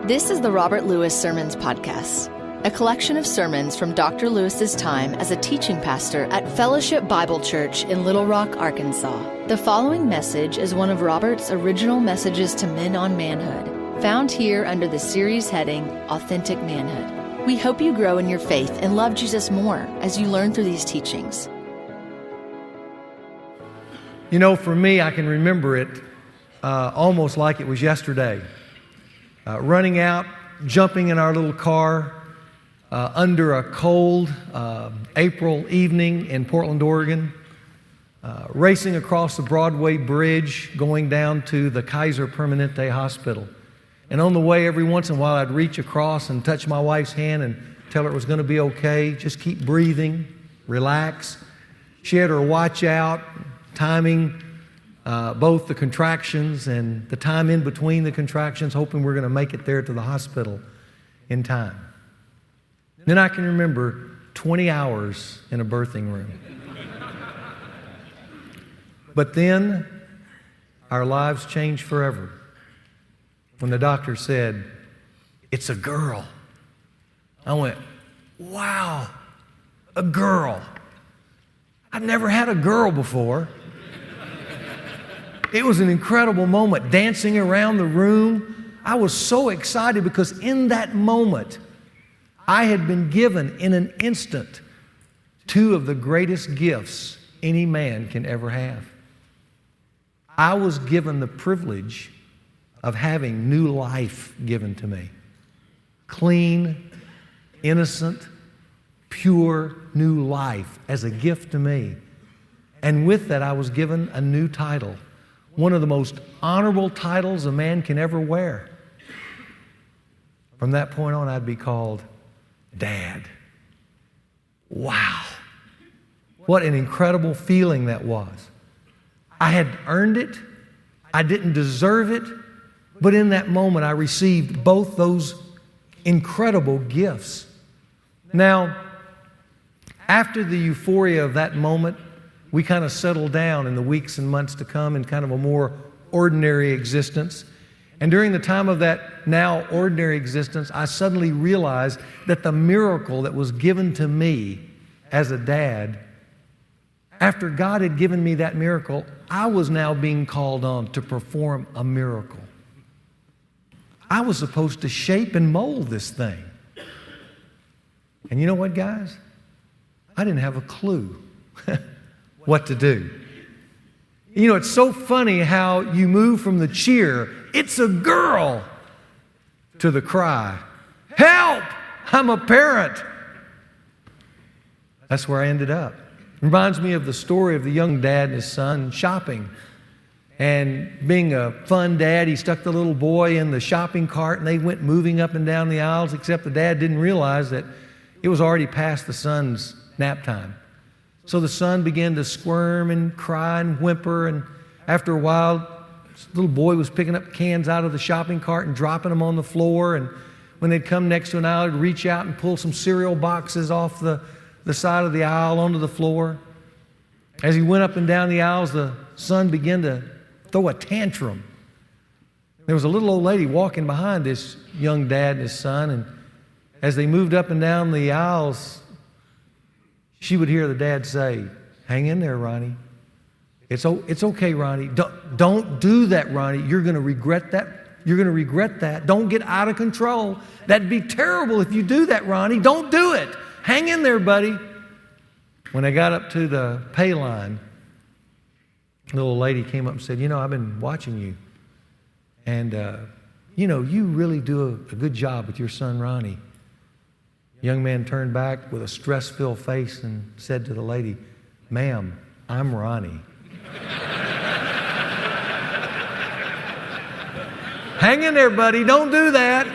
This is the Robert Lewis Sermons Podcast, a collection of sermons from Dr. Lewis's time as a teaching pastor at Fellowship Bible Church in Little Rock, Arkansas. The following message is one of Robert's original messages to men on manhood, found here under the series heading, Authentic Manhood. We hope you grow in your faith and love Jesus more as you learn through these teachings. You know, for me, I can remember it almost like it was yesterday. Running out, jumping in our little car under a cold April evening in Portland, Oregon, racing across the Broadway Bridge, going down to the Kaiser Permanente Hospital. And on the way, every once in a while, I'd reach across and touch my wife's hand and tell her it was going to be okay. Just keep breathing, relax. She had her watch out, timing both the contractions and the time in between the contractions, hoping we're going to make it there to the hospital in time. Then I can remember 20 hours in a birthing room. But then our lives changed forever when the doctor said, "It's a girl." I went, "Wow, a girl." I'd never had a girl before. It was an incredible moment, dancing around the room. I was so excited because in that moment, I had been given in an instant two of the greatest gifts any man can ever have. I was given the privilege of having new life given to me. Clean, innocent, pure new life as a gift to me. And with that, I was given a new title. One of the most honorable titles a man can ever wear. From that point on, I'd be called Dad. Wow. What an incredible feeling that was. I had earned it. I didn't deserve it. But in that moment, I received both those incredible gifts. Now, after the euphoria of that moment, we kind of settled down in the weeks and months to come in kind of a more ordinary existence. And during the time of that now ordinary existence, I suddenly realized that the miracle that was given to me as a dad, after God had given me that miracle, I was now being called on to perform a miracle. I was supposed to shape and mold this thing. And you know what, guys? I didn't have a clue what to do. You know, it's so funny how you move from the cheer, "It's a girl," to the cry, "Help! I'm a parent." That's where I ended up. It reminds me of the story of the young dad and his son shopping. And being a fun dad, he stuck the little boy in the shopping cart and they went moving up and down the aisles, except the dad didn't realize that it was already past the son's nap time. So the son began to squirm and cry and whimper, and after a while, this little boy was picking up cans out of the shopping cart and dropping them on the floor, and when they'd come next to an aisle, he'd reach out and pull some cereal boxes off the side of the aisle onto the floor. As he went up and down the aisles, the son began to throw a tantrum. There was a little old lady walking behind this young dad and his son, and as they moved up and down the aisles, she would hear the dad say, "Hang in there, Ronnie. It's okay, Ronnie. Don't do that, Ronnie. You're going to regret that. You're going to regret that. Don't get out of control. That'd be terrible if you do that, Ronnie. Don't do it. Hang in there, buddy." When I got up to the pay line, the little lady came up and said, "You know, I've been watching you. And, you know, you really do a good job with your son, Ronnie." The young man turned back with a stress-filled face and said to the lady, "Ma'am, I'm Ronnie." Hang in there, buddy. Don't do that.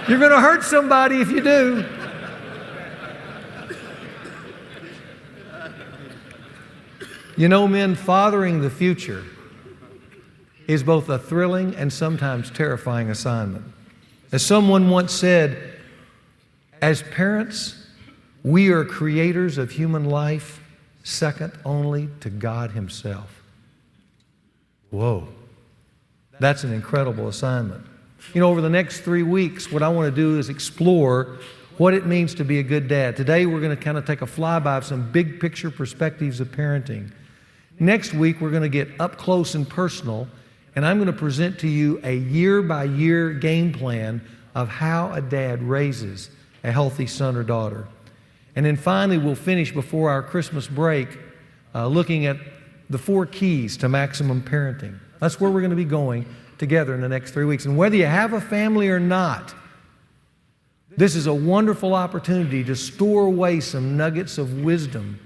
You're going to hurt somebody if you do. You know, men, fathering the future is both a thrilling and sometimes terrifying assignment. As someone once said, as parents, we are creators of human life, second only to God Himself. Whoa. That's an incredible assignment. Over the next 3 weeks, what I want to do is explore what it means to be a good dad. Today, we're going to kind of take a flyby of some big picture perspectives of parenting. Next week, we're going to get up close and personal, and I'm going to present to you a year-by-year game plan of how a dad raises a healthy son or daughter. And then finally, we'll finish before our Christmas break looking at the 4 keys to maximum parenting. That's where we're going to be going together in the next 3 weeks. And whether you have a family or not, this is a wonderful opportunity to store away some nuggets of wisdom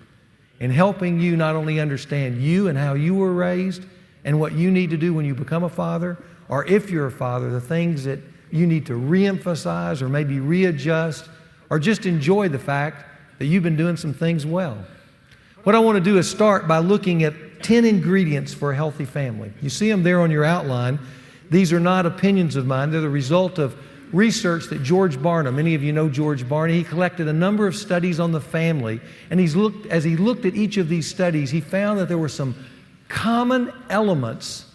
in helping you not only understand you and how you were raised and what you need to do when you become a father, or if you're a father, the things that you need to reemphasize or maybe readjust, or just enjoy the fact that you've been doing some things well. What I want to do is start by looking at 10 ingredients for a healthy family. You see them there on your outline. These are not opinions of mine. They're the result of research that George Barna, many of you know George Barna, he collected a number of studies on the family, and as he looked at each of these studies, he found that there were some common elements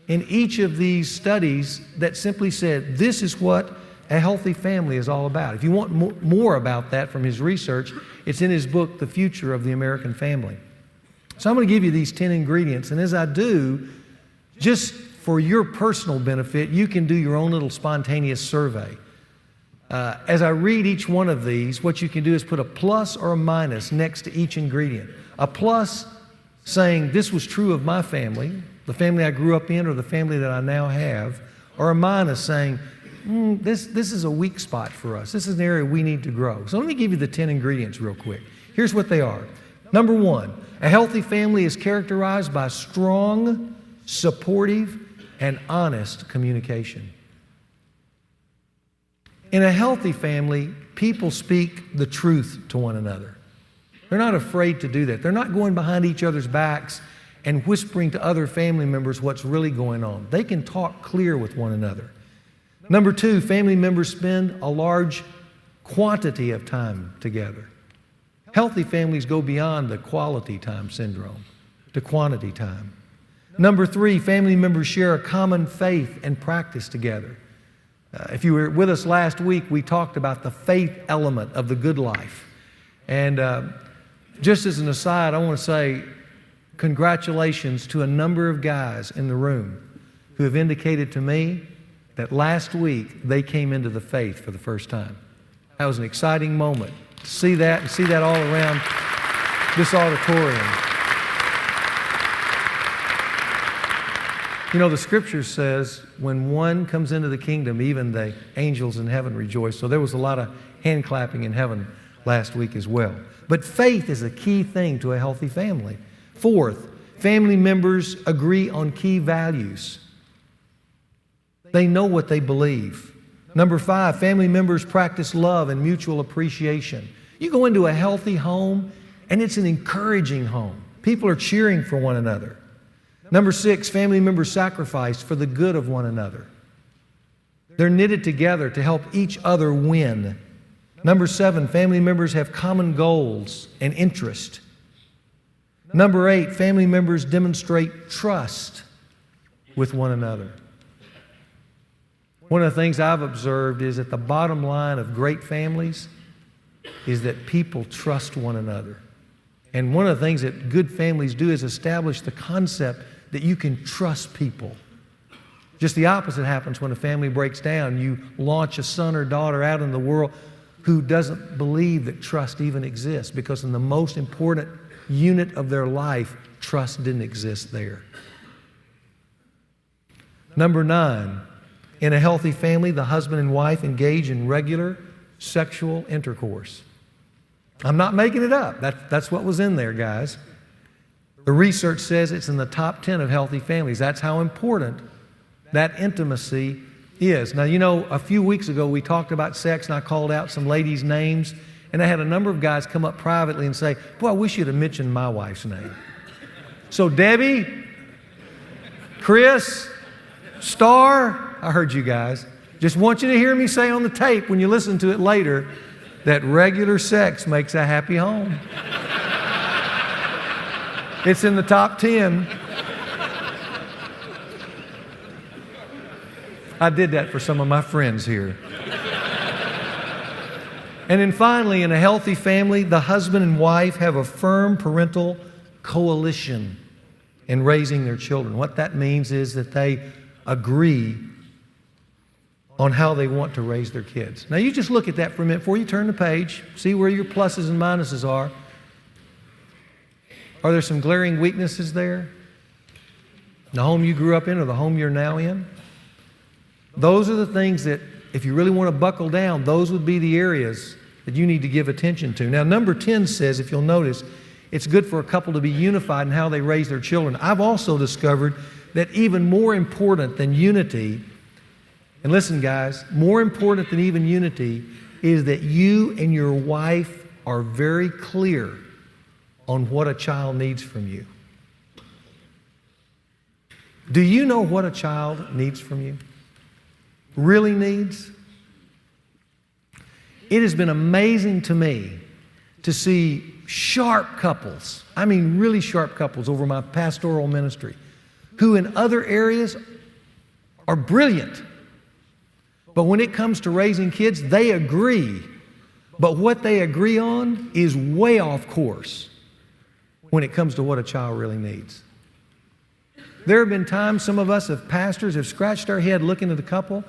in each of these studies that simply said, this is what a healthy family is all about. If you want more about that from his research, it's in his book, The Future of the American Family. So I'm going to give you these 10 ingredients, and as I do, just for your personal benefit, you can do your own little spontaneous survey. As I read each one of these, what you can do is put a plus or a minus next to each ingredient. A plus saying, this was true of my family, the family I grew up in or the family that I now have, or a minus saying, this is a weak spot for us. This is an area we need to grow. So let me give you the 10 ingredients real quick. Here's what they are. Number 1, a healthy family is characterized by strong, supportive, and honest communication. In a healthy family, people speak the truth to one another. They're not afraid to do that. They're not going behind each other's backs and whispering to other family members what's really going on. They can talk clear with one another. Number 2, family members spend a large quantity of time together. Healthy families go beyond the quality time syndrome to quantity time. Number 3, family members share a common faith and practice together. If you were with us last week, we talked about the faith element of the good life. And just as an aside, I want to say congratulations to a number of guys in the room who have indicated to me that last week they came into the faith for the first time. That was an exciting moment to see that and see that all around this auditorium. The Scripture says when one comes into the kingdom, even the angels in heaven rejoice. So there was a lot of hand clapping in heaven last week as well. But faith is a key thing to a healthy family. 4th, family members agree on key values. They know what they believe. Number 5, family members practice love and mutual appreciation. You go into a healthy home, and it's an encouraging home. People are cheering for one another. Number 6, family members sacrifice for the good of one another. They're knitted together to help each other win. Number 7, family members have common goals and interest. Number 8, family members demonstrate trust with one another. One of the things I've observed is that the bottom line of great families is that people trust one another. And one of the things that good families do is establish the concept that you can trust people. Just the opposite happens when a family breaks down. You launch a son or daughter out in the world who doesn't believe that trust even exists, because in the most important unit of their life, trust didn't exist there. Number 9, in a healthy family, the husband and wife engage in regular sexual intercourse. I'm not making it up. That's what was in there, guys. The research says it's in the top 10 of healthy families. That's how important that intimacy is. Now, a few weeks ago we talked about sex, and I called out some ladies' names, and I had a number of guys come up privately and say, boy, I wish you'd have mentioned my wife's name. So Debbie, Chris, Star, I heard you guys. Just want you to hear me say on the tape when you listen to it later that regular sex makes a happy home. It's in the top 10. I did that for some of my friends here. And then finally, in a healthy family, the husband and wife have a firm parental coalition in raising their children. What that means is that they agree on how they want to raise their kids. Now, you just look at that for a minute before you turn the page, see where your pluses and minuses are. Are there some glaring weaknesses there? The home you grew up in or the home you're now in? Those are the things that, if you really want to buckle down, those would be the areas that you need to give attention to. Now, number 10 says, if you'll notice, it's good for a couple to be unified in how they raise their children. I've also discovered that even more important than unity, and listen guys, more important than even unity is that you and your wife are very clear on what a child needs from you. Do you know what a child needs from you? Really needs? It has been amazing to me to see sharp couples, I mean really sharp couples over my pastoral ministry, who in other areas are brilliant. But when it comes to raising kids, they agree. But what they agree on is way off course when it comes to what a child really needs. There have been times some of us as pastors have scratched our head looking at a couple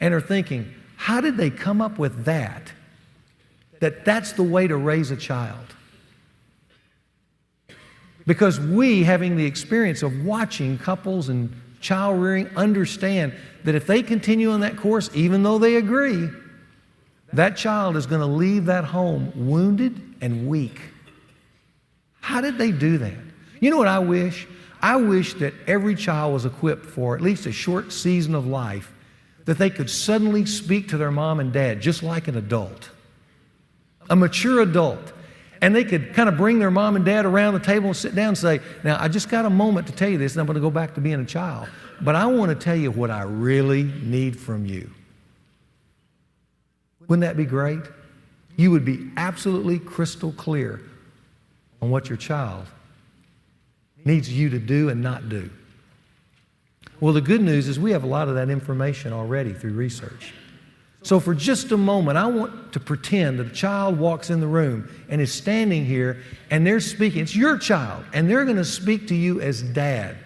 and are thinking, how did they come up with that? That's the way to raise a child. Because we, having the experience of watching couples and child rearing, understand that if they continue on that course, even though they agree, that child is going to leave that home wounded and weak. How did they do that? You know what I wish? I wish that every child was equipped for at least a short season of life, that they could suddenly speak to their mom and dad just like an adult, a mature adult. And they could kind of bring their mom and dad around the table and sit down and say, now, I just got a moment to tell you this, and I'm going to go back to being a child. But I want to tell you what I really need from you. Wouldn't that be great? You would be absolutely crystal clear on what your child needs you to do and not do. Well, the good news is we have a lot of that information already through research. So for just a moment, I want to pretend that a child walks in the room and is standing here and they're speaking. It's your child, and they're going to speak to you as dad.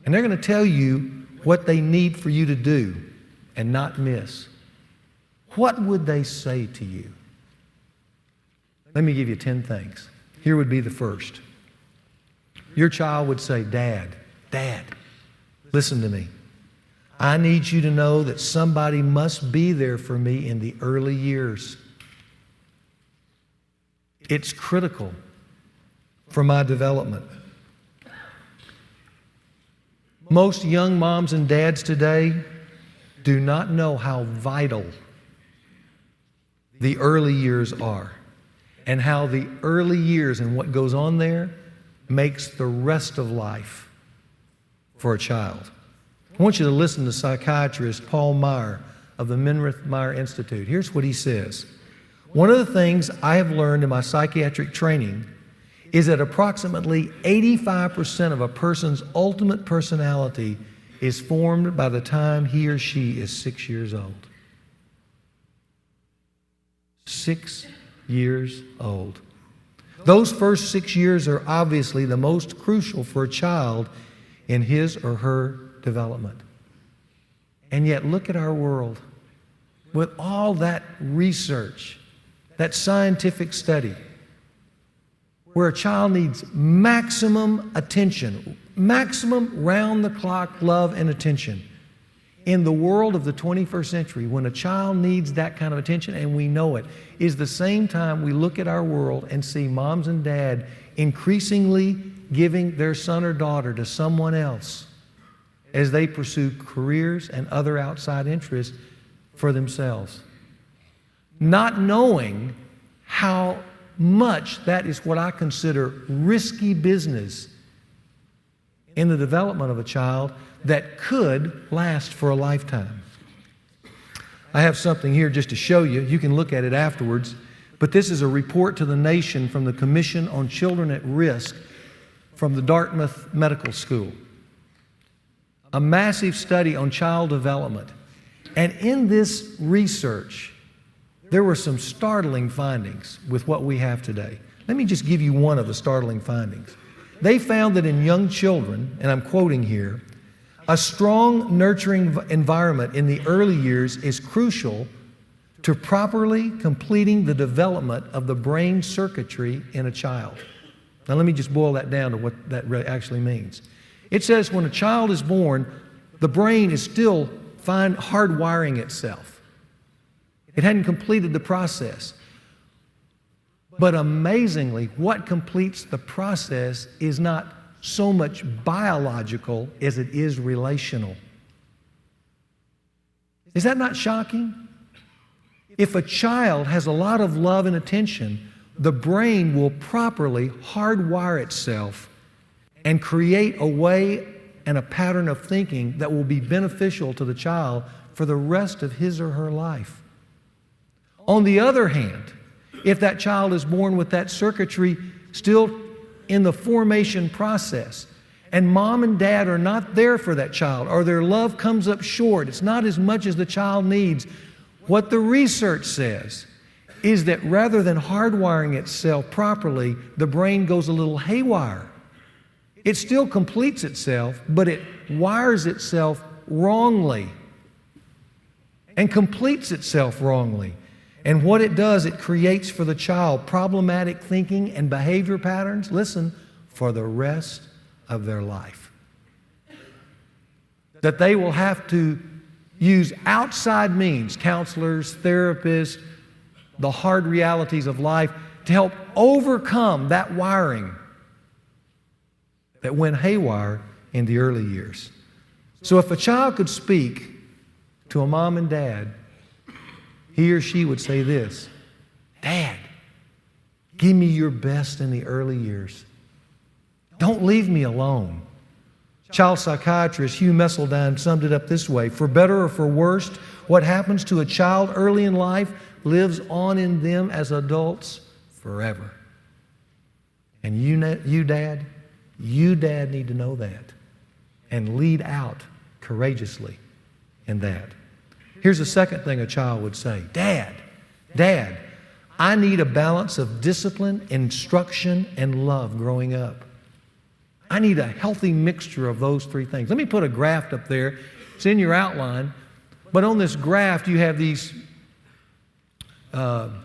And they're going to tell you what they need for you to do and not miss. What would they say to you? Let me give you 10 things. Here would be the first. Your child would say, Dad, listen to me. I need you to know that somebody must be there for me in the early years. It's critical for my development. Most young moms and dads today do not know how vital the early years are, and how the early years and what goes on there makes the rest of life for a child. I want you to listen to psychiatrist Paul Meyer of the Menrith Meyer Institute. Here's what he says. One of the things I have learned in my psychiatric training is that approximately 85% of a person's ultimate personality is formed by the time he or she is 6 years old. 6 years old. Those first 6 years are obviously the most crucial for a child in his or her development. And yet, look at our world. With all that research, that scientific study, where a child needs maximum attention, maximum round-the-clock love and attention. In the world of the 21st century, when a child needs that kind of attention, and we know it, is the same time we look at our world and see moms and dad increasingly giving their son or daughter to someone else as they pursue careers and other outside interests for themselves. Not knowing how much that is what I consider risky business in the development of a child that could last for a lifetime. I have something here just to show you. You can look at it afterwards. But this is a report to the nation from the Commission on Children at Risk from the Dartmouth Medical School. a massive study on child development. And in this research, there were some startling findings with what we have today. Let me just give you one of the startling findings. They found that in young children, and I'm quoting here, a strong nurturing environment in the early years is crucial to properly completing the development of the brain circuitry in a child. Now let me just boil that down to what that actually means. It says when a child is born, the brain is still hardwiring itself. It hadn't completed the process. But amazingly, what completes the process is not so much biological as it is relational. Is that not shocking? If a child has a lot of love and attention, the brain will properly hardwire itself and create a way and a pattern of thinking that will be beneficial to the child for the rest of his or her life. On the other hand, if that child is born with that circuitry still in the formation process, and mom and dad are not there for that child, or their love comes up short, it's not as much as the child needs, what the research says is that rather than hardwiring itself properly, the brain goes a little haywire. It still completes itself, but it wires itself wrongly and completes itself wrongly. And what it does, it creates for the child problematic thinking and behavior patterns, listen, for the rest of their life. That they will have to use outside means, counselors, therapists, the hard realities of life to help overcome that wiring that went haywire in the early years. So if a child could speak to a mom and dad, he or she would say this: Dad, give me your best in the early years. Don't leave me alone. Child psychiatrist Hugh Messeldine summed it up this way: for better or for worse, what happens to a child early in life lives on in them as adults forever. And you dad need to know that and lead out courageously in that. Here's the second thing a child would say: Dad, I need a balance of discipline, instruction, and love growing up. I need a healthy mixture of those three things. Let me put a graph up there. It's in your outline. But on this graph, you have these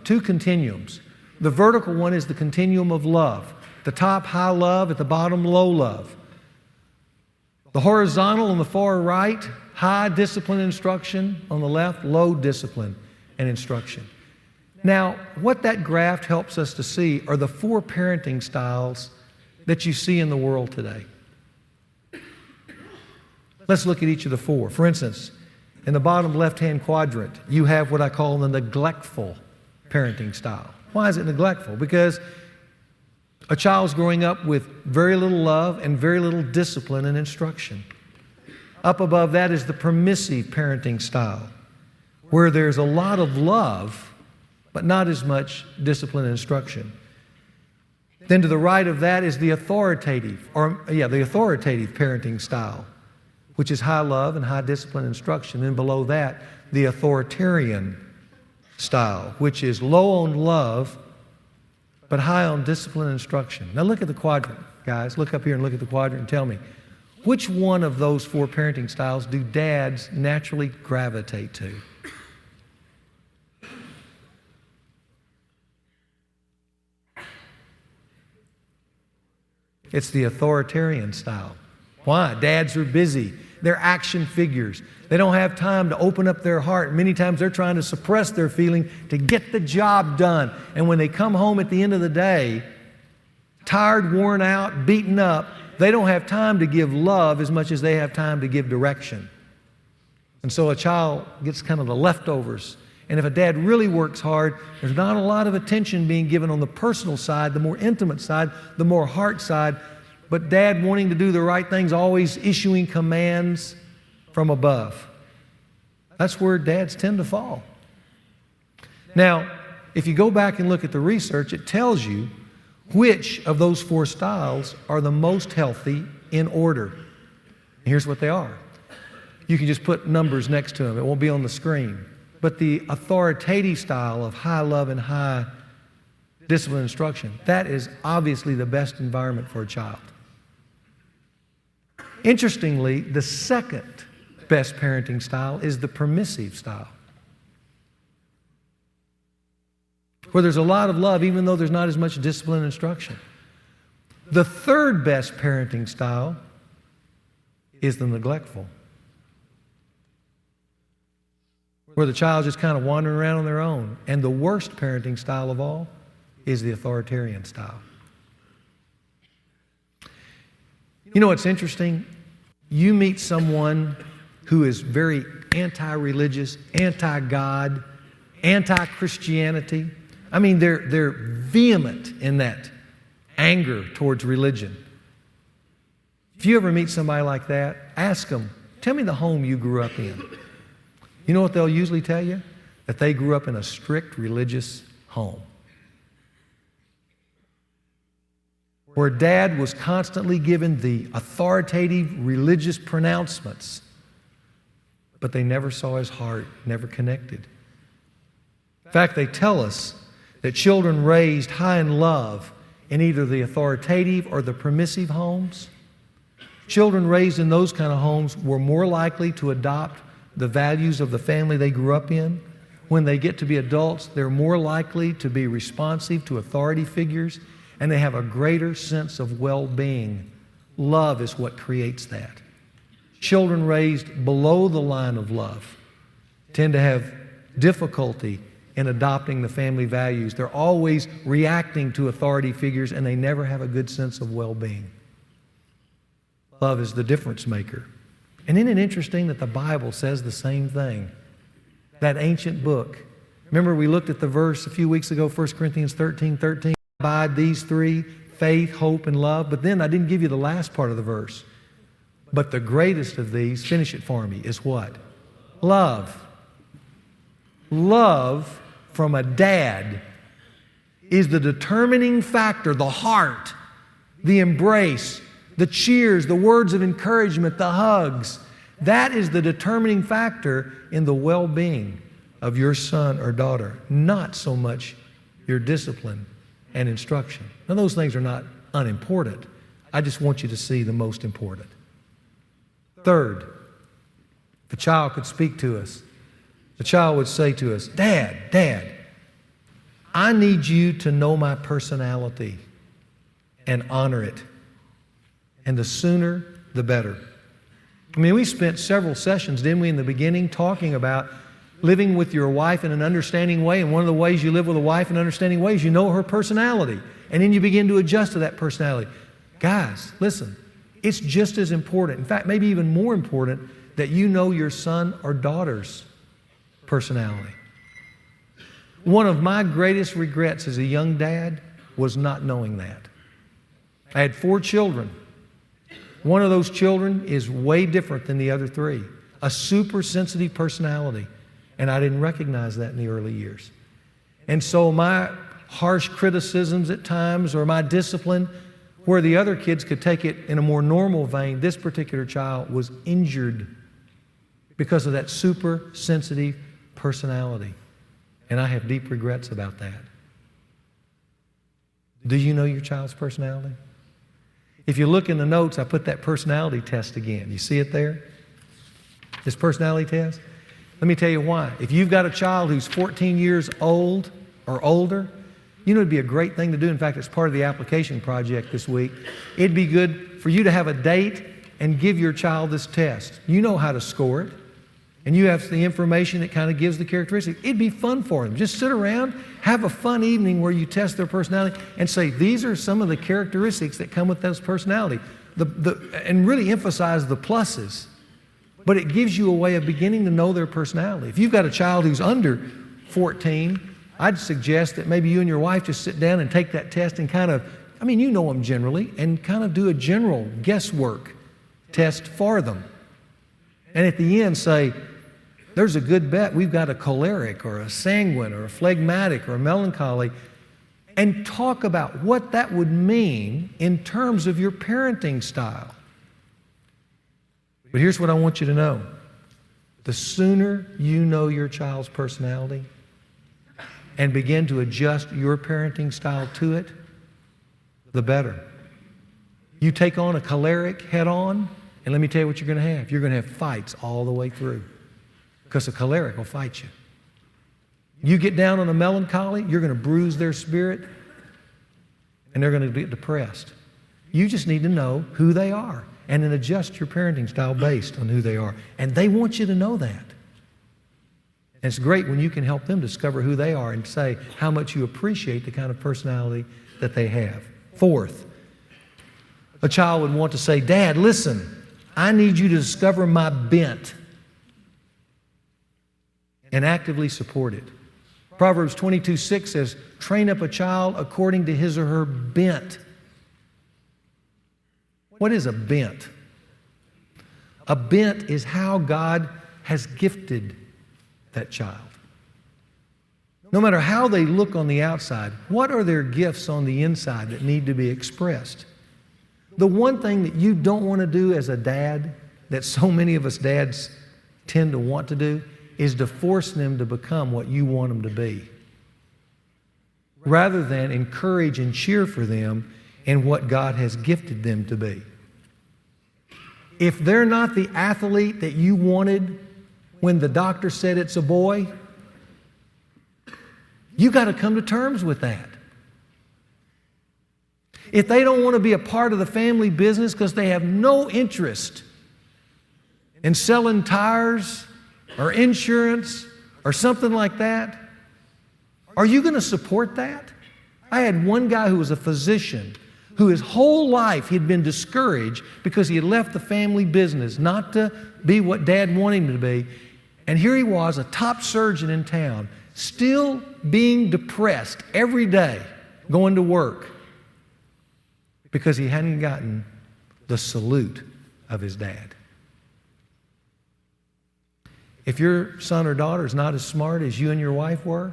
two continuums. The vertical one is the continuum of love. The top, high love. At the bottom, low love. The horizontal on the far right, high discipline and instruction. On the left, low discipline and instruction. Now, what that graph helps us to see are the four parenting styles that you see in the world today. Let's look at each of the four. For instance, in the bottom left-hand quadrant, you have what I call the neglectful parenting style. Why is it neglectful? Because a child's growing up with very little love and very little discipline and instruction. Up above that is the permissive parenting style, where there's a lot of love, but not as much discipline and instruction. Then to the right of that is the authoritative parenting style, which is high love and high discipline and instruction. And below that, the authoritarian style, which is low on love, but high on discipline and instruction. Now look at the quadrant, guys. Look up here and look at the quadrant and tell me, which one of those four parenting styles do dads naturally gravitate to? It's the authoritarian style. Why? Dads are busy. They're action figures. They don't have time to open up their heart. Many times they're trying to suppress their feeling to get the job done. And when they come home at the end of the day, tired, worn out, beaten up, they don't have time to give love as much as they have time to give direction. And so a child gets kind of the leftovers. And if a dad really works hard, there's not a lot of attention being given on the personal side, the more intimate side, the more heart side. But dad wanting to do the right things, always issuing commands from above. That's where dads tend to fall. Now, if you go back and look at the research, it tells you which of those four styles are the most healthy in order. Here's what they are. You can just put numbers next to them. It won't be on the screen. But the authoritative style of high love and high discipline instruction, that is obviously the best environment for a child. Interestingly, the second best parenting style is the permissive style, where there's a lot of love even though there's not as much discipline and instruction. The third best parenting style is the neglectful, where the child's just kind of wandering around on their own. And the worst parenting style of all is the authoritarian style. You know what's interesting? You meet someone who is very anti-religious, anti-God, anti-Christianity. I mean, they're vehement in that anger towards religion. If you ever meet somebody like that, ask them, tell me the home you grew up in. You know what they'll usually tell you? That they grew up in a strict religious home, where dad was constantly given the authoritative religious pronouncements, but they never saw his heart, never connected. In fact, they tell us that children raised high in love in either the authoritative or the permissive homes, children raised in those kind of homes were more likely to adopt the values of the family they grew up in. When they get to be adults, they're more likely to be responsive to authority figures, and they have a greater sense of well-being. Love is what creates that. Children raised below the line of love tend to have difficulty in adopting the family values. They're always reacting to authority figures, and they never have a good sense of well-being. Love is the difference maker. And isn't it interesting that the Bible says the same thing? That ancient book. Remember, we looked at the verse a few weeks ago, 1 Corinthians 13:13. Abide these three, faith, hope, and love. But then I didn't give you the last part of the verse. But the greatest of these, finish it for me, is what? Love. Love from a dad is the determining factor, the heart, the embrace, the cheers, the words of encouragement, the hugs. That is the determining factor in the well-being of your son or daughter, not so much your discipline and instruction. Now, those things are not unimportant. I just want you to see the most important. Third, if a child could speak to us, the child would say to us, Dad, I need you to know my personality and honor it. And the sooner, the better. I mean, we spent several sessions, didn't we, in the beginning, talking about living with your wife in an understanding way. And one of the ways you live with a wife in an understanding way is you know her personality. And then you begin to adjust to that personality. Guys, listen, it's just as important, in fact, maybe even more important, that you know your son or daughter's personality. One of my greatest regrets as a young dad was not knowing that. I had 4 children. One of those children is way different than the other 3, a super sensitive personality. And I didn't recognize that in the early years. And so my harsh criticisms at times, or my discipline, where the other kids could take it in a more normal vein, this particular child was injured because of that super sensitive personality. And I have deep regrets about that. Do you know your child's personality? If you look in the notes, I put that personality test again. You see it there? This personality test? Let me tell you why. If you've got a child who's 14 years old or older, you know it'd be a great thing to do. In fact, it's part of the application project this week. It'd be good for you to have a date and give your child this test. You know how to score it, and you have the information that kind of gives the characteristics. It'd be fun for them. Just sit around, have a fun evening where you test their personality and say, these are some of the characteristics that come with those personality, and really emphasize the pluses. But it gives you a way of beginning to know their personality. If you've got a child who's under 14, I'd suggest that maybe you and your wife just sit down and take that test and kind of, you know them generally, and kind of do a general guesswork test for them. And at the end say, there's a good bet we've got a choleric or a sanguine or a phlegmatic or a melancholy, and talk about what that would mean in terms of your parenting style. But here's what I want you to know. the sooner you know your child's personality and begin to adjust your parenting style to it, the better. You take on a choleric head on, and let me tell you what you're going to have. You're going to have fights all the way through because a choleric will fight you. You get down on a melancholy, you're going to bruise their spirit, and they're going to get depressed. You just need to know who they are and then adjust your parenting style based on who they are. And they want you to know that. And it's great when you can help them discover who they are and say how much you appreciate the kind of personality that they have. Fourth, a child would want to say, Dad, listen, I need you to discover my bent and actively support it. Proverbs 22:6 says, train up a child according to his or her bent. What is a bent? A bent is how God has gifted that child. No matter how they look on the outside, what are their gifts on the inside that need to be expressed? The one thing that you don't want to do as a dad, that so many of us dads tend to want to do, is to force them to become what you want them to be, rather than encourage and cheer for them in what God has gifted them to be. If they're not the athlete that you wanted when the doctor said it's a boy, you got to come to terms with that. If they don't want to be a part of the family business because they have no interest in selling tires or insurance or something like that, are you going to support that? I had one guy who was a physician who his whole life he'd been discouraged because he had left the family business not to be what Dad wanted him to be. And here he was, a top surgeon in town, still being depressed every day going to work because he hadn't gotten the salute of his dad. If your son or daughter is not as smart as you and your wife were,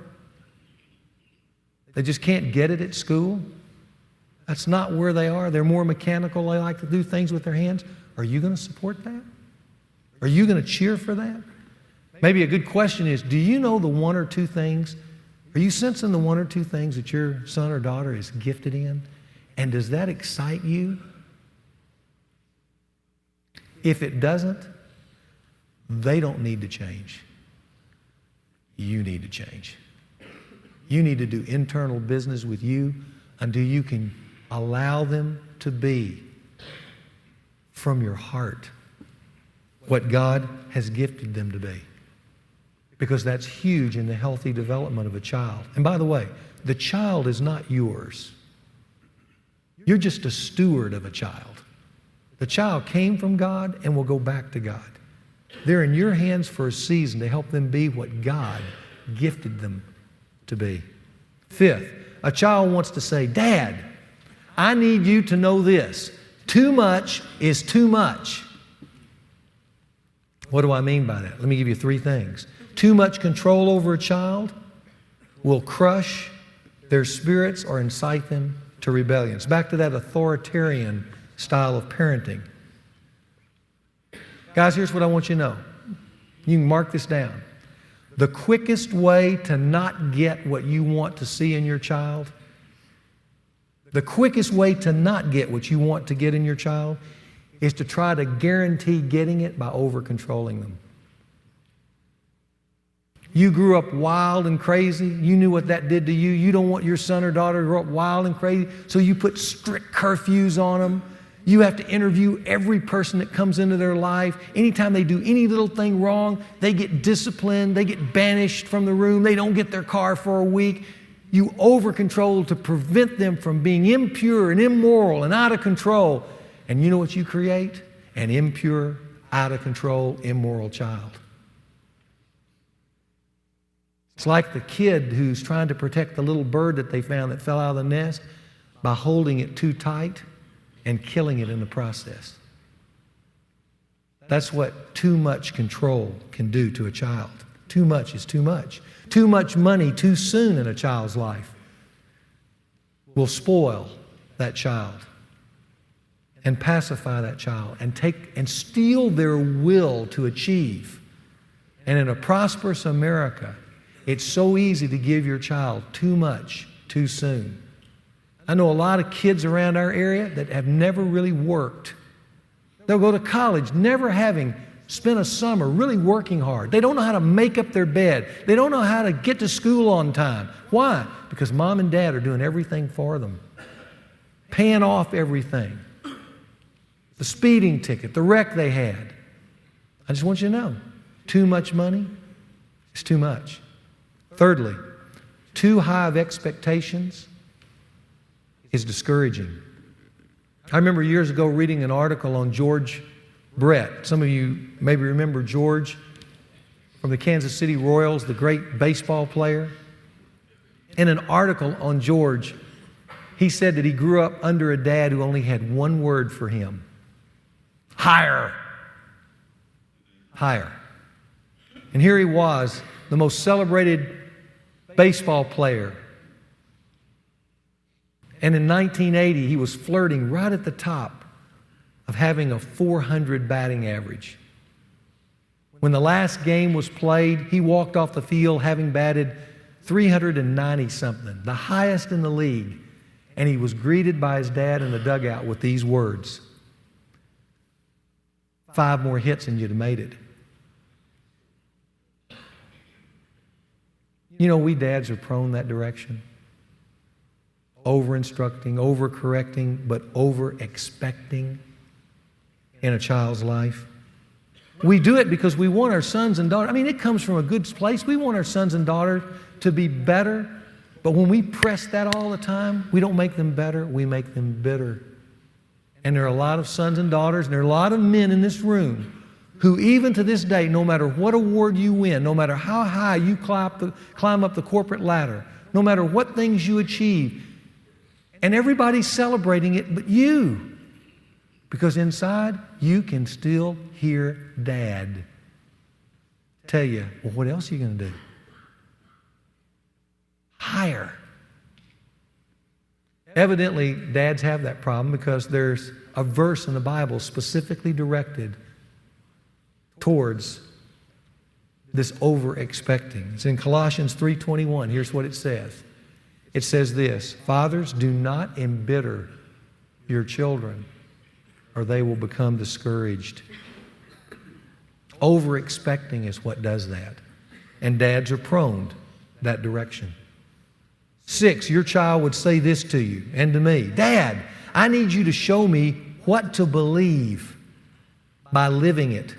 they just can't get it at school, that's not where they are. They're more mechanical. They like to do things with their hands. Are you going to support that? Are you going to cheer for that? Maybe a good question is, do you know the one or two things? Are you sensing the one or two things that your son or daughter is gifted in? And does that excite you? If it doesn't, they don't need to change. You need to change. You need to do internal business with you until you can allow them to be from your heart what God has gifted them to be. Because that's huge in the healthy development of a child. And by the way, the child is not yours. You're just a steward of a child. The child came from God and will go back to God. They're in your hands for a season to help them be what God gifted them to be. Fifth, a child wants to say, Dad, I need you to know this. Too much is too much. What do I mean by that? Let me give you three things. Too much control over a child will crush their spirits or incite them to rebellion. It's back to that authoritarian style of parenting. Guys, here's what I want you to know. You can mark this down. The quickest way to not get what you want to see in your child, the quickest way to not get what you want to get in your child is to try to guarantee getting it by over-controlling them. You grew up wild and crazy. You knew what that did to you. You don't want your son or daughter to grow up wild and crazy, so you put strict curfews on them. You have to interview every person that comes into their life. Anytime they do any little thing wrong, they get disciplined, they get banished from the room, they don't get their car for a week. You over-control to prevent them from being impure and immoral and out of control. And you know what you create? An impure, out of control, immoral child. It's like the kid who's trying to protect the little bird that they found that fell out of the nest by holding it too tight and killing it in the process. That's what too much control can do to a child. Too much is too much. Too much money too soon in a child's life will spoil that child and pacify that child and steal their will to achieve. And in a prosperous America, it's so easy to give your child too much too soon. I know a lot of kids around our area that have never really worked. They'll go to college never having spent a summer really working hard. They don't know how to make up their bed. They don't know how to get to school on time. Why? Because mom and dad are doing everything for them, paying off everything. The speeding ticket, the wreck they had. I just want you to know, too much money is too much. Thirdly, too high of expectations is discouraging. I remember years ago reading an article on George Brett. Some of you maybe remember George from the Kansas City Royals, the great baseball player. In an article on George, he said that he grew up under a dad who only had one word for him: higher. Higher. And here he was, the most celebrated baseball player. And in 1980, he was flirting right at the top of having a .400 batting average. When the last game was played, he walked off the field having batted 390-something, the highest in the league. And he was greeted by his dad in the dugout with these words: 5 more hits and you'd have made it. You know, we dads are prone that direction. Over-instructing, over-correcting, but over-expecting in a child's life. We do it because we want our sons and daughters. I mean, it comes from a good place. We want our sons and daughters to be better. But when we press that all the time, we don't make them better, we make them bitter. And there are a lot of sons and daughters, and there are a lot of men in this room who even to this day, no matter what award you win, no matter how high you climb up the corporate ladder, no matter what things you achieve, and everybody's celebrating it but you. Because inside, you can still hear Dad tell you, well, what else are you going to do? Higher. Evidently, dads have that problem because there's a verse in the Bible specifically directed towards this over-expecting. It's in Colossians 3:21. Here's what it says. It says this: fathers, do not embitter your children, or they will become discouraged. Over-expecting is what does that. And dads are prone that direction. 6, your child would say this to you and to me: Dad, I need you to show me what to believe by living it.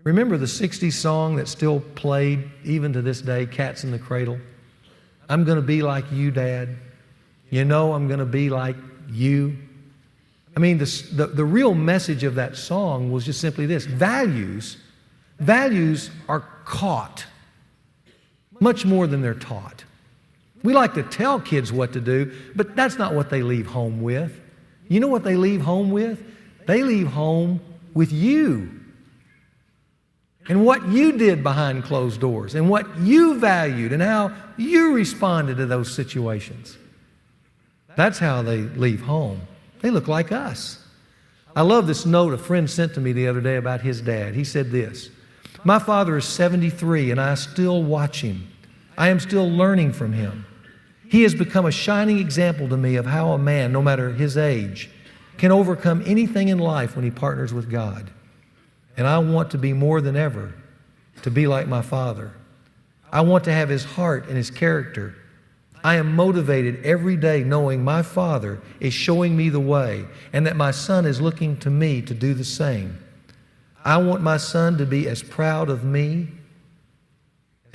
Remember the 60s song that's still played even to this day, Cats in the Cradle? I'm going to be like you, Dad. You know I'm going to be like you. I mean, the real message of that song was just simply this: values are caught much more than they're taught. We like to tell kids what to do, but that's not what they leave home with. You know what they leave home with? They leave home with you. And what you did behind closed doors, and what you valued, and how you responded to those situations. That's how they leave home. They look like us. I love this note a friend sent to me the other day about his dad. He said this: my father is 73 and I still watch him. I am still learning from him. He has become a shining example to me of how a man, no matter his age, can overcome anything in life when he partners with God. And I want to be more than ever to be like my father. I want to have his heart and his character. I am motivated every day knowing my father is showing me the way and that my son is looking to me to do the same. I want my son to be as proud of me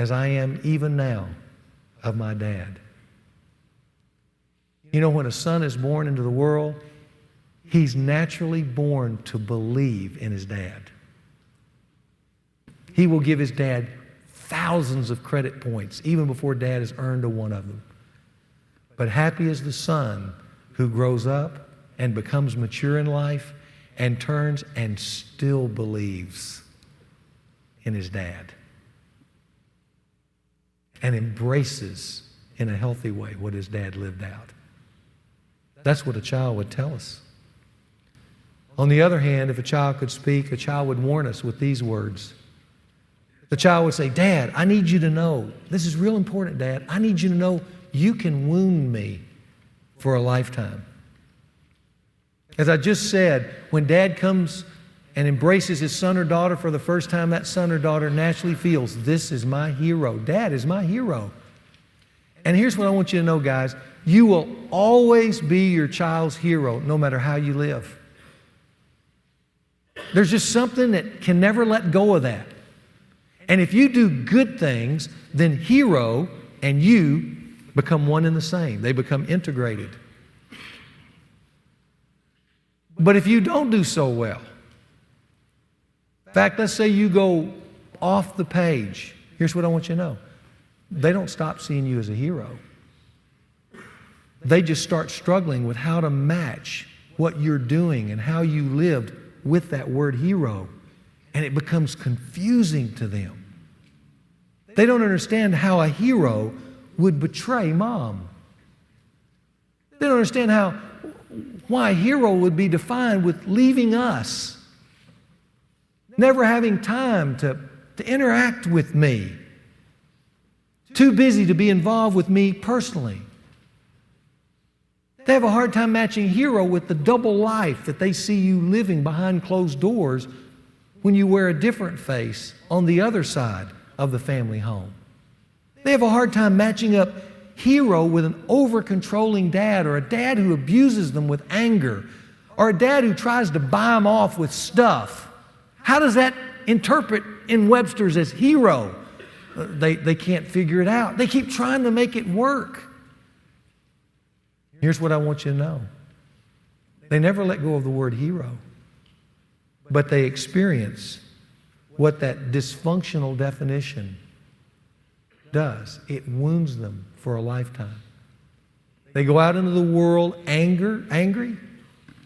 as I am even now of my dad. You know, when a son is born into the world, he's naturally born to believe in his dad. He will give his dad thousands of credit points even before dad has earned a one of them. But happy is the son who grows up and becomes mature in life and turns and still believes in his dad and embraces in a healthy way what his dad lived out. That's what a child would tell us. On the other hand, if a child could speak, a child would warn us with these words: The child would say, Dad, I need you to know, this is real important, Dad. I need you to know you can wound me for a lifetime. As I just said, when Dad comes and embraces his son or daughter for the first time, that son or daughter naturally feels, this is my hero. Dad is my hero. And here's what I want you to know, guys. You will always be your child's hero, no matter how you live. There's just something that can never let go of that. And if you do good things, then hero and you become one and the same. They become integrated. But if you don't do so well, in fact, let's say you go off the page, here's what I want you to know. They don't stop seeing you as a hero. They just start struggling with how to match what you're doing and how you lived with that word hero. And it becomes confusing to them. They don't understand how a hero would betray mom. They don't understand why a hero would be defined with leaving us, never having time to interact with me, too busy to be involved with me personally. They have a hard time matching hero with the double life that they see you living behind closed doors when you wear a different face on the other side of the family home. They have a hard time matching up hero with an over-controlling dad, or a dad who abuses them with anger, or a dad who tries to buy them off with stuff. How does that interpret in Webster's as hero? They can't figure it out. They keep trying to make it work. Here's what I want you to know. They never let go of the word hero, but they experience what that dysfunctional definition does. It wounds them for a lifetime. They go out into the world angry,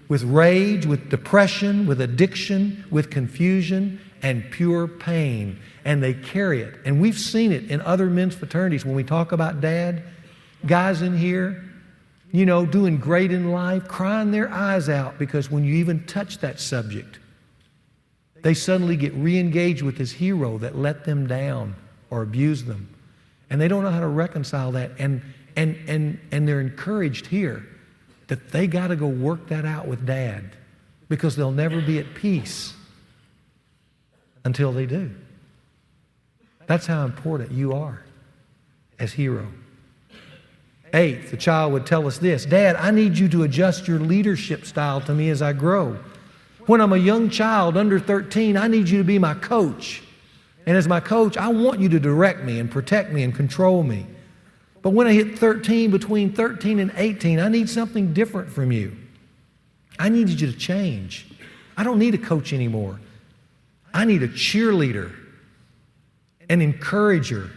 with rage, with depression, with addiction, with confusion, and pure pain. And they carry it. And we've seen it in other men's fraternities when we talk about dad. Guys in here, doing great in life, crying their eyes out because when you even touch that subject, they suddenly get re-engaged with this hero that let them down or abused them. And they don't know how to reconcile that. And they're encouraged here that they got to go work that out with dad, because they'll never be at peace until they do. That's how important you are as hero. 8th, the child would tell us this: Dad, I need you to adjust your leadership style to me as I grow. When I'm a young child under 13, I need you to be my coach. And as my coach, I want you to direct me and protect me and control me. But when I hit 13, between 13 and 18, I need something different from you. I need you to change. I don't need a coach anymore. I need a cheerleader, an encourager.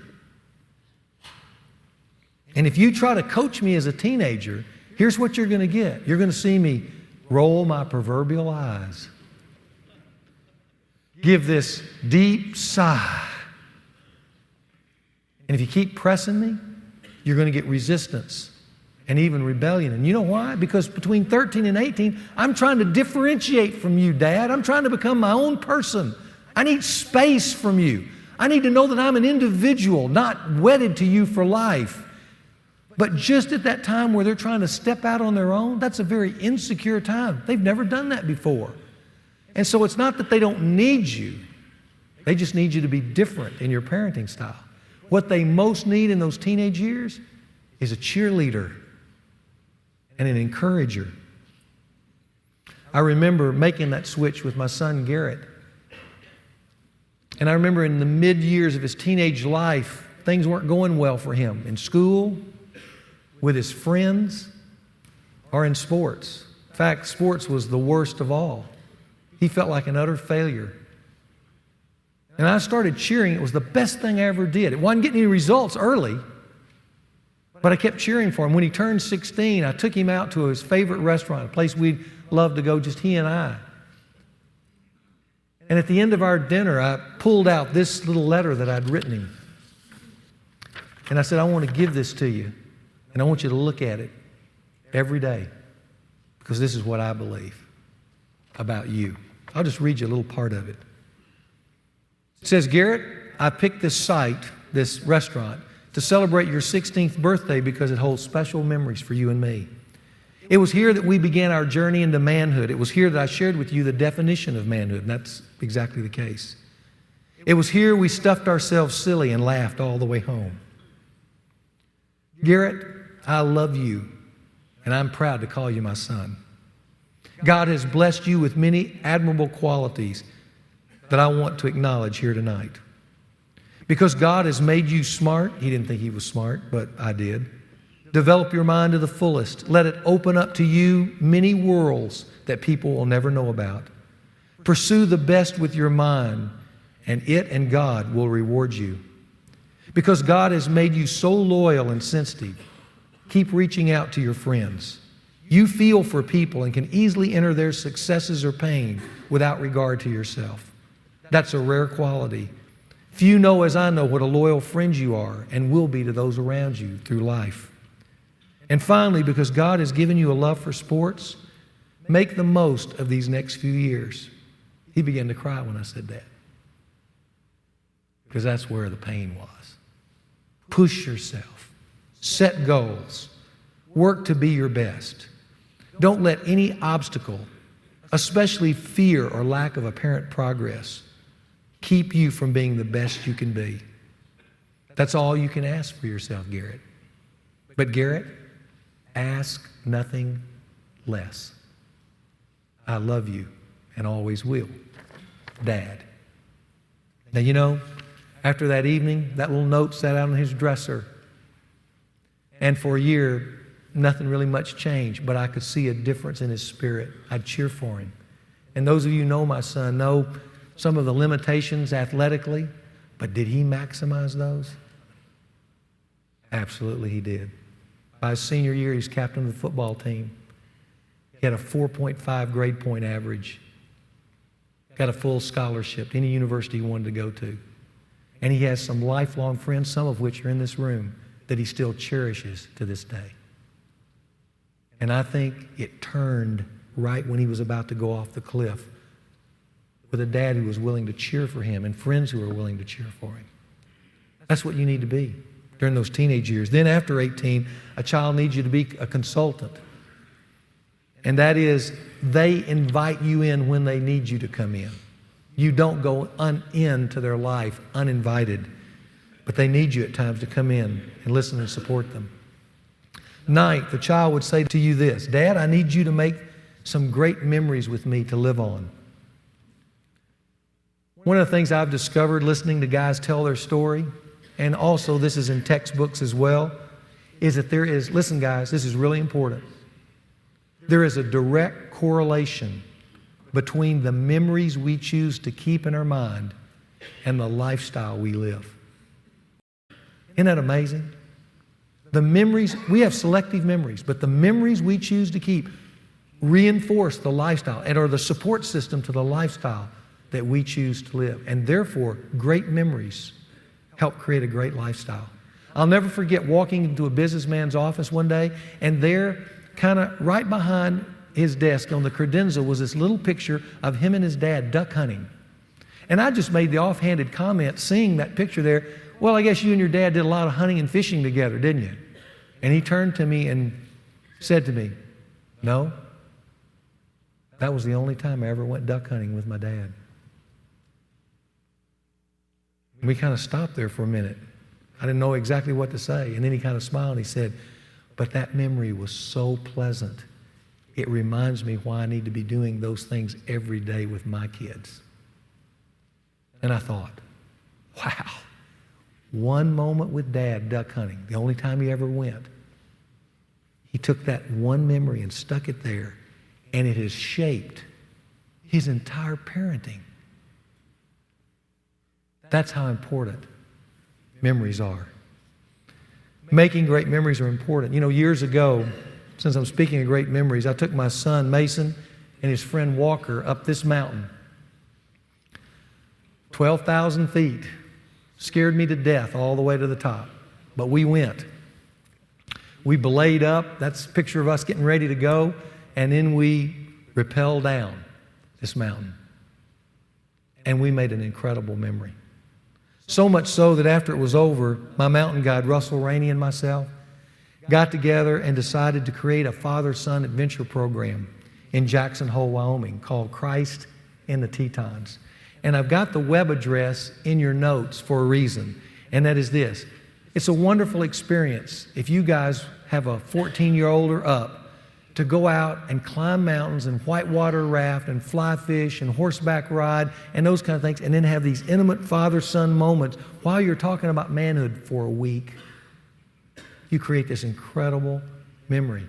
And if you try to coach me as a teenager, here's what you're going to get. You're going to see me roll my proverbial eyes, give this deep sigh. And if you keep pressing me, you're going to get resistance and even rebellion. And you know why? Because between 13 and 18, I'm trying to differentiate from you, Dad. I'm trying to become my own person. I need space from you. I need to know that I'm an individual, not wedded to you for life. But just at that time where they're trying to step out on their own, that's a very insecure time. They've never done that before. And so it's not that they don't need you. They just need you to be different in your parenting style. What they most need in those teenage years is a cheerleader and an encourager. I remember making that switch with my son Garrett. And I remember in the mid-years of his teenage life, things weren't going well for him in school, with his friends, or in sports. In fact, sports was the worst of all. He felt like an utter failure. And I started cheering. It was the best thing I ever did. It wasn't getting any results early, but I kept cheering for him. When he turned 16, I took him out to his favorite restaurant, a place we'd love to go, just he and I. And at the end of our dinner, I pulled out this little letter that I'd written him. And I said, I want to give this to you. And I want you to look at it every day, because this is what I believe about you. I'll just read you a little part of it. It says, Garrett, I picked this site, this restaurant, to celebrate your 16th birthday because it holds special memories for you and me. It was here that we began our journey into manhood. It was here that I shared with you the definition of manhood, and that's exactly the case. It was here we stuffed ourselves silly and laughed all the way home. Garrett, I love you, and I'm proud to call you my son. God has blessed you with many admirable qualities that I want to acknowledge here tonight. Because God has made you smart. He didn't think he was smart, but I did. Develop your mind to the fullest. Let it open up to you many worlds that people will never know about. Pursue the best with your mind, and it and God will reward you. Because God has made you so loyal and sensitive, keep reaching out to your friends. You feel for people and can easily enter their successes or pain without regard to yourself. That's a rare quality. Few know as I know what a loyal friend you are and will be to those around you through life. And finally, because God has given you a love for sports, make the most of these next few years. He began to cry when I said that, because that's where the pain was. Push yourself. Set goals. Work to be your best. Don't let any obstacle, especially fear or lack of apparent progress, keep you from being the best you can be. That's all you can ask for yourself, Garrett. But Garrett, ask nothing less. I love you and always will. Dad. Now, you know, after that evening, that little note sat out on his dresser. And for a year, nothing really much changed, but I could see a difference in his spirit. I'd cheer for him. And those of you who know my son know some of the limitations athletically, but did he maximize those? Absolutely he did. By his senior year, he's captain of the football team. He had a 4.5 grade point average. Got a full scholarship to any university he wanted to go to. And he has some lifelong friends, some of which are in this room, that he still cherishes to this day. And I think it turned right when he was about to go off the cliff, with a dad who was willing to cheer for him and friends who were willing to cheer for him. That's what you need to be during those teenage years. Then after 18, a child needs you to be a consultant. And that is, they invite you in when they need you to come in. You don't go into their life uninvited, but they need you at times to come in and listen and support them. Ninth, the child would say to you this: Dad, I need you to make some great memories with me to live on. One of the things I've discovered listening to guys tell their story, and also this is in textbooks as well, is that there is, listen guys, this is really important. There is a direct correlation between the memories we choose to keep in our mind and the lifestyle we live. Isn't that amazing? The memories, we have selective memories, but the memories we choose to keep reinforce the lifestyle and are the support system to the lifestyle that we choose to live. And therefore, great memories help create a great lifestyle. I'll never forget walking into a businessman's office one day, and there, kind of right behind his desk on the credenza, was this little picture of him and his dad duck hunting. And I just made the offhanded comment, seeing that picture there, well, I guess you and your dad did a lot of hunting and fishing together, didn't you? And he turned to me and said to me, no, that was the only time I ever went duck hunting with my dad. We kind of stopped there for a minute. I didn't know exactly what to say. And then he kind of smiled and he said, but that memory was so pleasant. It reminds me why I need to be doing those things every day with my kids. And I thought, wow, one moment with Dad duck hunting, the only time he ever went. He took that one memory and stuck it there, and it has shaped his entire parenting. That's how important memories are. Making great memories are important. You know, years ago, since I'm speaking of great memories, I took my son Mason and his friend Walker up this mountain. 12,000 feet. Scared me to death all the way to the top. But we went. We belayed up. That's a picture of us getting ready to go. And then we rappelled down this mountain. And we made an incredible memory. So much so that after it was over, my mountain guide, Russell Rainey, and myself got together and decided to create a father-son adventure program in Jackson Hole, Wyoming called Christ in the Tetons. And I've got the web address in your notes for a reason, and that is this. It's a wonderful experience if you guys have a 14-year-old or up to go out and climb mountains and whitewater raft and fly fish and horseback ride and those kind of things, and then have these intimate father-son moments while you're talking about manhood for a week. You create this incredible memory.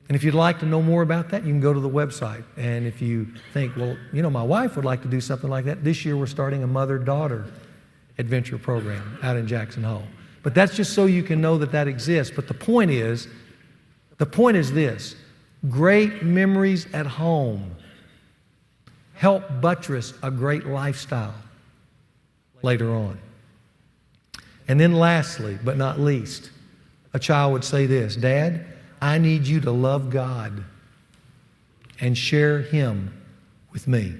And if you'd like to know more about that, you can go to the website. And if you think, well, you know, my wife would like to do something like that, this year we're starting a mother-daughter adventure program out in Jackson Hole. But that's just so you can know that that exists. But the point is this: great memories at home help buttress a great lifestyle later on. And then lastly, but not least, a child would say this: Dad, I need you to love God and share Him with me.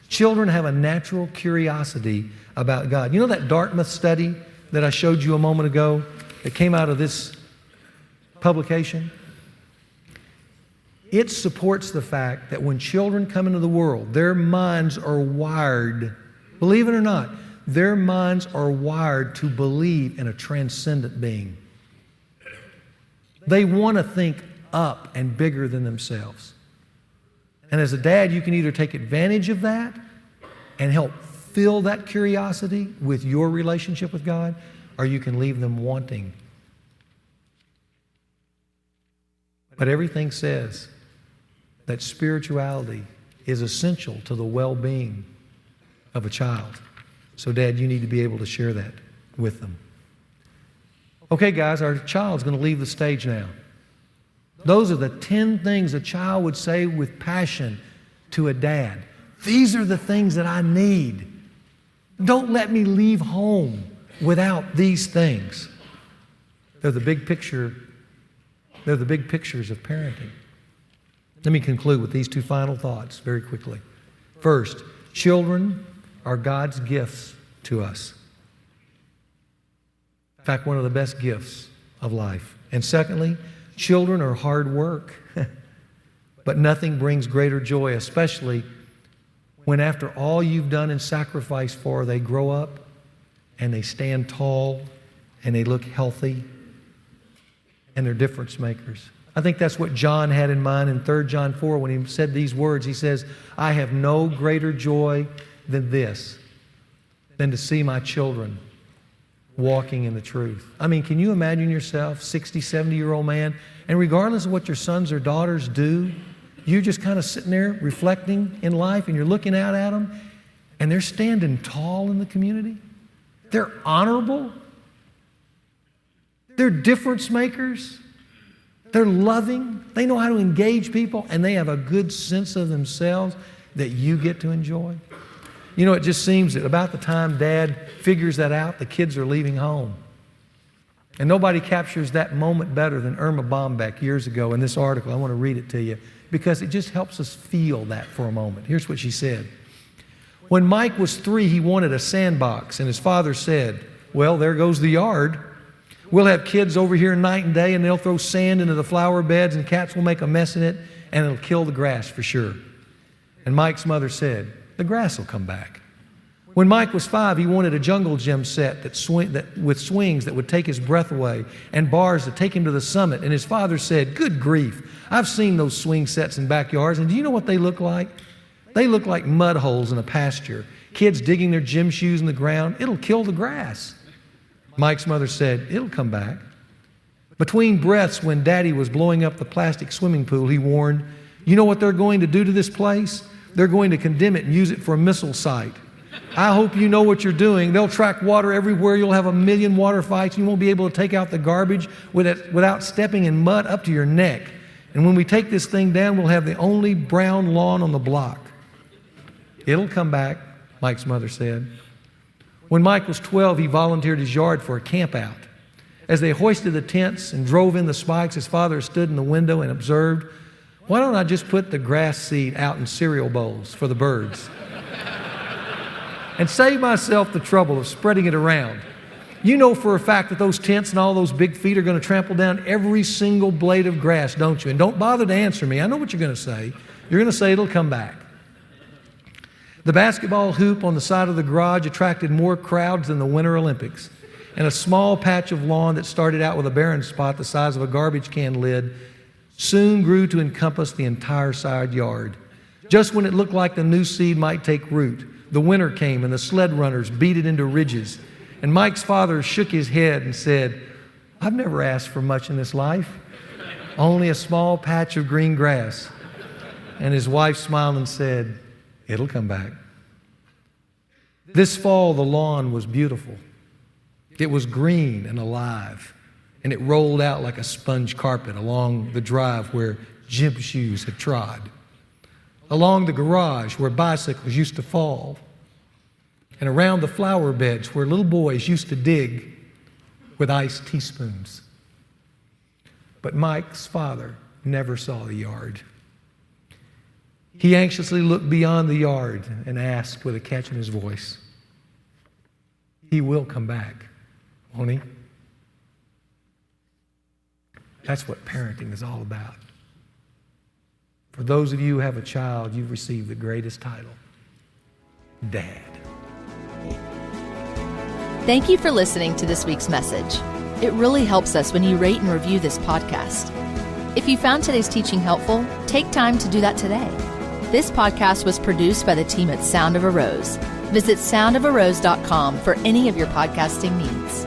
Children have a natural curiosity about God. You know that Dartmouth study that I showed you a moment ago that came out of this publication? It supports the fact that when children come into the world, their minds are wired, believe it or not, their minds are wired to believe in a transcendent being. They want to think up and bigger than themselves. And as a dad, you can either take advantage of that and help fill that curiosity with your relationship with God, or you can leave them wanting. But everything says that spirituality is essential to the well-being of a child. So, Dad, you need to be able to share that with them. Okay, guys, our child's going to leave the stage now. Those are the 10 things a child would say with passion to a dad. These are the things that I need. Don't let me leave home without these things. They're the big picture. They're the big pictures of parenting. Let me conclude with these two final thoughts very quickly. First, children are God's gifts to us. In fact, one of the best gifts of life. And secondly, children are hard work, but nothing brings greater joy, especially when after all you've done and sacrificed for, they grow up and they stand tall and they look healthy and they're difference makers. I think that's what John had in mind in 3 John 4 when he said these words. He says, I have no greater joy than this, than to see my children walking in the truth. I mean, can you imagine yourself, 60, 70-year-old man, and regardless of what your sons or daughters do, you're just kind of sitting there reflecting in life and you're looking out at them and they're standing tall in the community. They're honorable. They're difference makers. They're loving. They know how to engage people, and they have a good sense of themselves that you get to enjoy. You know, it just seems that about the time Dad figures that out, the kids are leaving home. And nobody captures that moment better than Irma Bombeck years ago in this article. I want to read it to you because it just helps us feel that for a moment. Here's what she said. When Mike was 3, he wanted a sandbox, and his father said, well, there goes the yard. We'll have kids over here night and day, and they'll throw sand into the flower beds, and cats will make a mess in it, and it'll kill the grass for sure. And Mike's mother said, the grass will come back. When Mike was 5, he wanted a jungle gym set with swings that would take his breath away and bars to take him to the summit. And his father said, good grief, I've seen those swing sets in backyards, and do you know what they look like? They look like mud holes in a pasture. Kids digging their gym shoes in the ground, it'll kill the grass. Mike's mother said, it'll come back. Between breaths, when Daddy was blowing up the plastic swimming pool, he warned, you know what they're going to do to this place? They're going to condemn it and use it for a missile site. I hope you know what you're doing. They'll track water everywhere. You'll have a million water fights. You won't be able to take out the garbage without stepping in mud up to your neck. And when we take this thing down, we'll have the only brown lawn on the block. It'll come back, Mike's mother said. When Mike was 12, he volunteered his yard for a camp out. As they hoisted the tents and drove in the spikes, his father stood in the window and observed, why don't I just put the grass seed out in cereal bowls for the birds? and save myself the trouble of spreading it around. You know for a fact that those tents and all those big feet are going to trample down every single blade of grass, don't you? And don't bother to answer me. I know what you're going to say. You're going to say it'll come back. The basketball hoop on the side of the garage attracted more crowds than the Winter Olympics. And a small patch of lawn that started out with a barren spot the size of a garbage can lid soon grew to encompass the entire side yard. Just when it looked like the new seed might take root, the winter came and the sled runners beat it into ridges. And Mike's father shook his head and said, "I've never asked for much in this life, only a small patch of green grass." And his wife smiled and said, "It'll come back." This fall, the lawn was beautiful. It was green and alive, and it rolled out like a sponge carpet along the drive where gym shoes had trod, along the garage where bicycles used to fall, and around the flower beds where little boys used to dig with iced teaspoons. But Mike's father never saw the yard. He anxiously looked beyond the yard and asked with a catch in his voice, "He will come back, won't he?" That's what parenting is all about. For those of you who have a child, you've received the greatest title, Dad. Thank you for listening to this week's message. It really helps us when you rate and review this podcast. If you found today's teaching helpful, take time to do that today. This podcast was produced by the team at Sound of a Rose. Visit soundofarose.com for any of your podcasting needs.